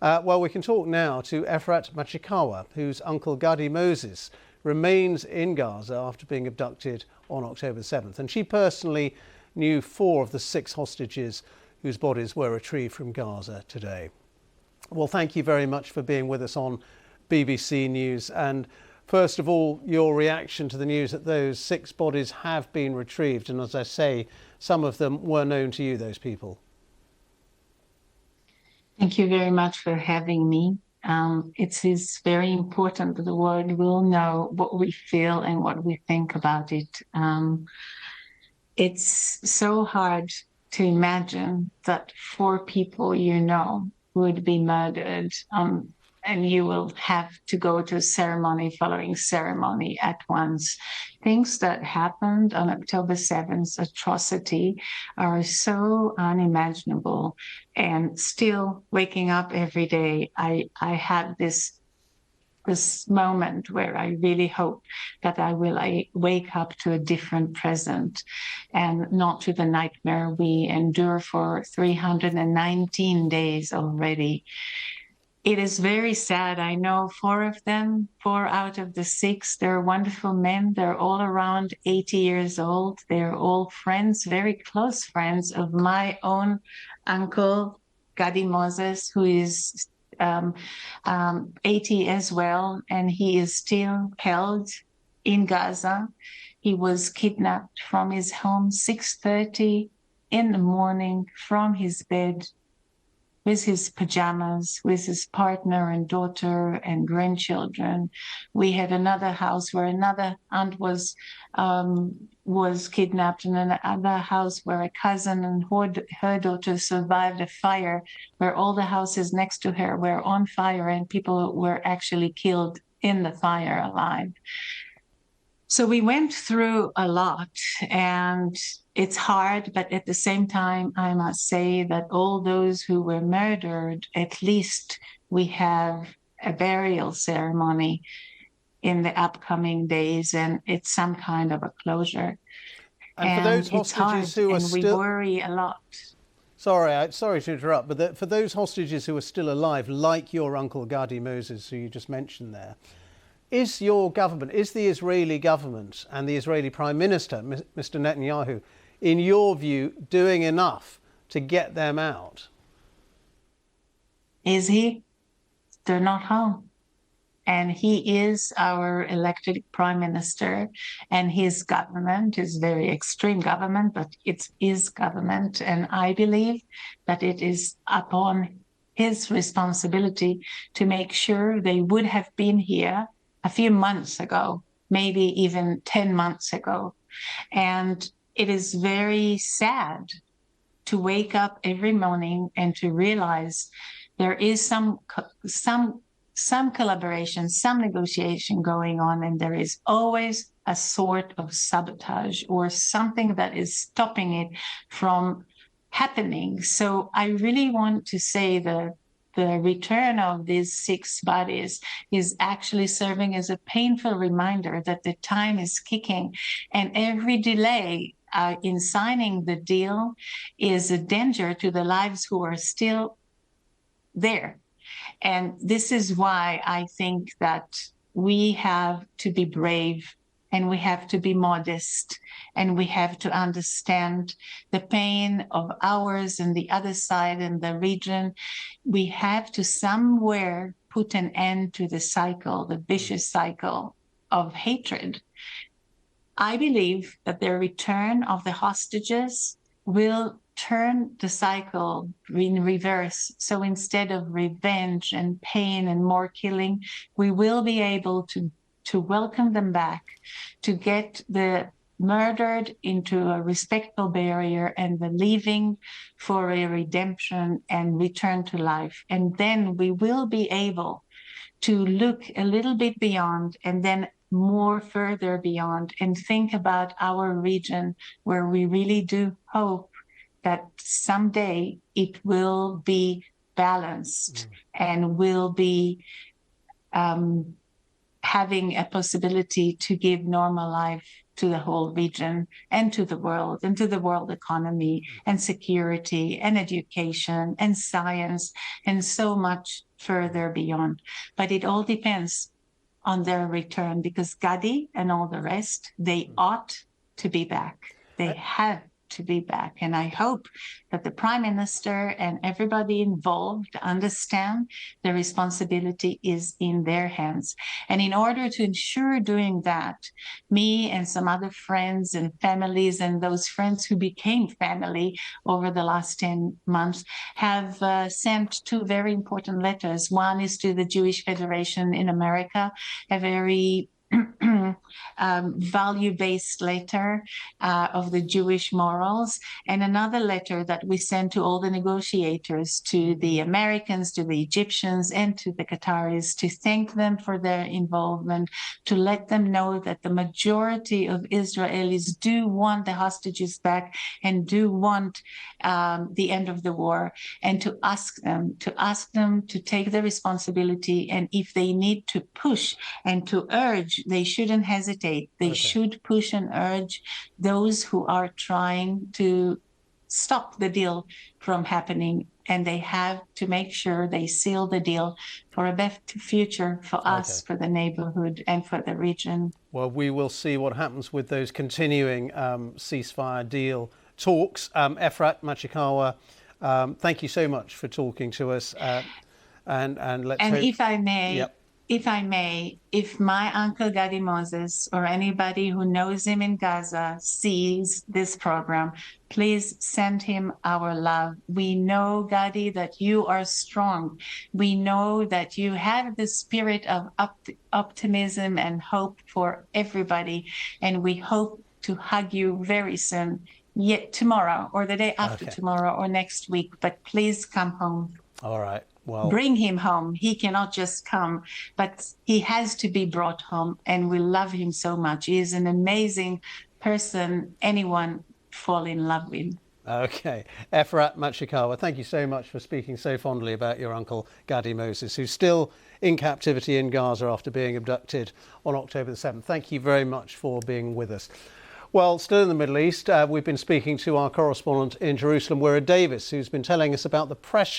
Well, we can talk now to Efrat Machikawa, whose uncle Gadi Moses remains in Gaza after being abducted on October 7th. And she personally knew 4 of the 6 hostages whose bodies were retrieved from Gaza today. Well, thank you very much for being with us on BBC News. And first of all, your reaction to the news that those 6 bodies have been retrieved. And as I say, some of them were known to you, those people. Thank you very much for having me. It is very important that the world will know what we feel and what we think about it. It's so hard to imagine that 4 people would be murdered, and you will have to go to ceremony following ceremony at once. Things that happened on October 7th, atrocity, are so unimaginable. And still waking up every day, I had this moment where I really hope that I wake up to a different present and not to the nightmare we endure for 319 days already. It is very sad. I know 4 of them, 4 out of the 6. They're wonderful men. They're all around 80 years old. They're all friends, very close friends of my own uncle, Gadi Moses, who is 80 as well, and he is still held in Gaza. He was kidnapped from his home 6:30 in the morning from his bed, with his pajamas, with his partner and daughter and grandchildren. We had another house where another aunt was kidnapped, and another house where a cousin and her daughter survived a fire, where all the houses next to her were on fire and people were actually killed in the fire alive. So we went through a lot, and it's hard, but at the same time, I must say that all those who were murdered, at least we have a burial ceremony in the upcoming days, and it's some kind of a closure. And for those hostages who are still... we worry a lot. Sorry to interrupt, but for those hostages who are still alive, like your uncle Gadi Moses, who you just mentioned there, is your government, is the Israeli government and the Israeli Prime Minister, Mr. Netanyahu, in your view, doing enough to get them out? Is he? They're not home. And he is our elected Prime Minister, and his government is very extreme government, but it's his government. And I believe that it is upon his responsibility to make sure they would have been here a few months ago, maybe even 10 months ago. And it is very sad to wake up every morning and to realize there is some collaboration, some negotiation going on, and there is always a sort of sabotage or something that is stopping it from happening. So I really want to say that the return of these 6 bodies is actually serving as a painful reminder that the time is kicking, and every delay in signing the deal is a danger to the lives who are still there. And this is why I think that we have to be brave, and we have to be modest, and we have to understand the pain of ours and the other side in the region. We have to somewhere put an end to the cycle, the vicious cycle of hatred. I believe that the return of the hostages will turn the cycle in reverse. So instead of revenge and pain and more killing, we will be able to welcome them back, to get the murdered into a respectful barrier and the living for a redemption and return to life. And then we will be able to look a little bit beyond, and then more further beyond, and think about our region, where we really do hope that someday it will be balanced and will be having a possibility to give normal life to the whole region and to the world economy and security and education and science and so much further beyond. But it all depends on their return, because Gadi and all the rest, they ought to be back. They have to be back. And I hope that the Prime Minister and everybody involved understand the responsibility is in their hands. And in order to ensure doing that, me and some other friends and families and those friends who became family over the last 10 months have sent two very important letters. One is to the Jewish Federation in America, a very value-based letter of the Jewish morals, and another letter that we sent to all the negotiators, to the Americans, to the Egyptians, and to the Qataris, to thank them for their involvement, to let them know that the majority of Israelis do want the hostages back and do want the end of the war, and to ask them to take the responsibility, and if they need to push and to urge, they shouldn't hesitate. They should push and urge those who are trying to stop the deal from happening, and they have to make sure they seal the deal for a better future for us, for the neighborhood, and for the region. Well, we will see what happens with those continuing ceasefire deal talks. Efrat Machikawa, thank you so much for talking to us. And let's hope... if I may, if my uncle Gadi Moses or anybody who knows him in Gaza sees this program, please send him our love. We know, Gadi, that you are strong. We know that you have the spirit of optimism and hope for everybody, and we hope to hug you very soon, yet tomorrow or the day after tomorrow or next week. But please come home. All right. Well, bring him home. He cannot just come, but he has to be brought home, and we love him so much. He is an amazing person, anyone fall in love with. Okay. Efrat Machikawa, thank you so much for speaking so fondly about your uncle Gadi Moses, who's still in captivity in Gaza after being abducted on October the 7th. Thank you very much for being with us. Well, still in the Middle East, we've been speaking to our correspondent in Jerusalem, Wira Davis, who's been telling us about the pressure